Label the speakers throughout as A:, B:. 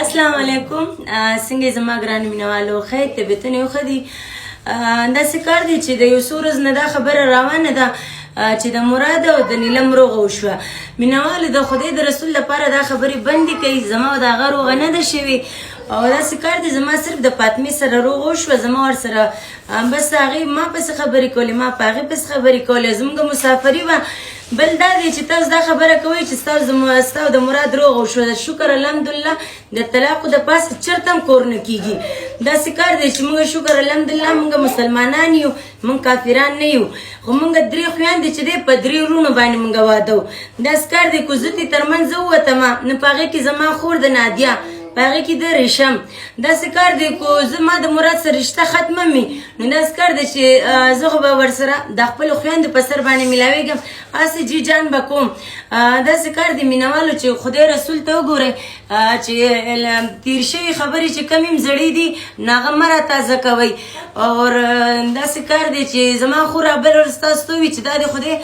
A: السلام علیکم. څنګه زما ګران مینوالو خیر طبیعتونه یو خدي داسې کار دی چې د یو څو ورځې نه دا خبره روانه ده چې د مراد او د نیلم روغه وشوه. مینوالو د خدای د رسول لپاره دا خبرې بندې کوي. زما د هغه روغه نه ده شوې او داسې کار دی زما صرف د فاطمې سره روغه وشوه. زما ورسره بس هغې ما پسې خبرې کولې، ما په هغې پسې خبرې کولې. زموږ مسافري وه. بل دا دی چې تاسو دا خبره کوئ چې ستاسو د مراد روغه وشوه. شکر الحمدلله د طلاقو د پاسه چېرته هم کور نه کېږي. داسې کار دی چې موږ شکر الحمدلله موږ مسلمانان یو، موږ کافران نه یو. خو موږ درې خویندې چې دی په درې وروڼو باندې موږ واده و. داسې کار دی کوزتې تر منځ ووتمه نو په هغې کې زما خور د نادیه، په هغې کې د ریشم. داسې کار دی کو زما د مراد سره رشته ختمه مې نو داسې کار دی چې زه خو به ورسره د خپلو خویندو په سر باندې میلاوېږم، هسې جي جان به کوم. داسې کار دی مینوالو چې خدای رسول ته وګورئ چې تیر شوي خبرې چې کم هم زړې دي نو هغه مه راتازه کوئ. او داسې کار دی چې زما خور بل ورځ تاسو ته ووي چې دا د خدای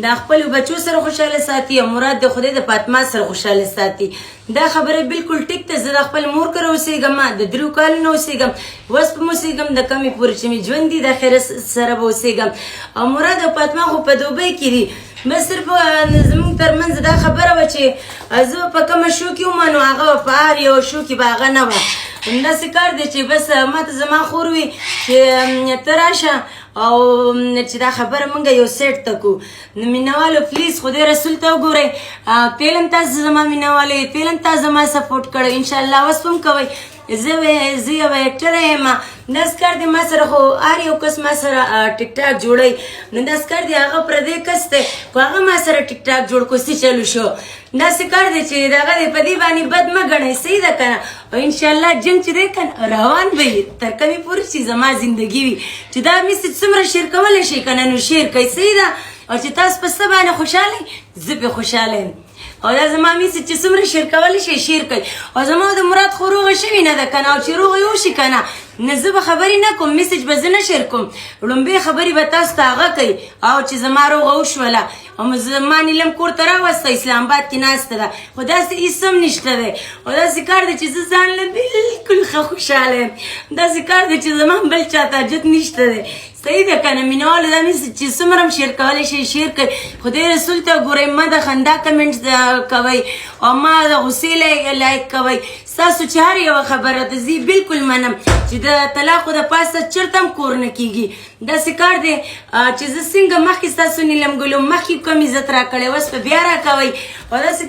A: د خپلو بچو سره خوشحاله ساتي او مراد د خدای د فاطمه سره خوشحاله ساتي. دا خبره بالکل ټیک ده. زه د خپل مور کره اوسېږم، د 3 کالونو اوسېږم، اوس به م اوسېږم د کمې پورې چې مې ژوند دي د خیره سره به اوسېږم. او مراد او فاطمه خو په دوبۍ کې دي. بس صرف زموږ ترمنځ دا خبره وه چې زه په کومه شو کې وم نو هغه په هر یو شو کې به هغه نه وه. داسې کار دی چې بس ما ته زما خور وي چې ته راشه او چې دا خبره مونږ یو سیټ ته کړو. نو مینوالو پلیز خدای رسول ته وګورئ. فعلا تاسو زما مینوالو یې، فعلا تاسو زما سپورټ کړئ. انشاءالله اوس به هم کوئ. زه یو ایکټره یم. داسې کار دی ما سره خو هر یو کس ما سره ټیک ټاک جوړوي. نو داسې کار دی هغه پردی کس دی خو هغه ما سره ټیک ټاک جوړ کړو څه چلو شو. داسې کار دی چې دغه دی په دې باندې بد مه ګڼئ، صحیح ده که نه. او انشاءالله جنګ چې دی که نه روان به وي تر کومې پورې چې زما زندګي وي. چې دا میسج څومره شیر کولی شئ که نه نو شیر کوئ، صحیح ده. او چې تاسو په څه باندې خوشحاله یئ زه پرې خوشحاله یم. او دا زما میسج چې څومره شیر کولی شئ شیر کوئ. او زما د مراد خو روغه شوې نه ده که نه، او چې روغه یې وشي که نه نه زه به خبرې نه کوم، میسج به زه نه شیر کوم. لومبۍ خبرې به تاسو ته هغه کوي او چې زما روغه وشوله او زما نیلم کور ته راوسته اسلام آباد کې ناسته ده. خو داسې هېڅ هم نشته دی. او داسې کار دی چې زه ځان له بلکل ښه خوشحاله یم. داسې کار دی چې زما بل چاته حاجت نشته دی، صحیح ده که نه. مینوالو دا میسج چې څومره هم شیر کولی شئ شیر کوئ. خدای رسول ته ګورئ، ما د خندا کمنټ کوئ او ما د غصې لایک کوئ. ستاسو چې هر یوه خبره ده زه بالکل منم چې د طلاقو د پاسه چېرته هم کور نه کېږي. داسې کار دی چې زه څنګه مخکې ستاسو نیلم ګلو مخکې کوم عزت راکړی اوس په بیا راکوئ. او داسې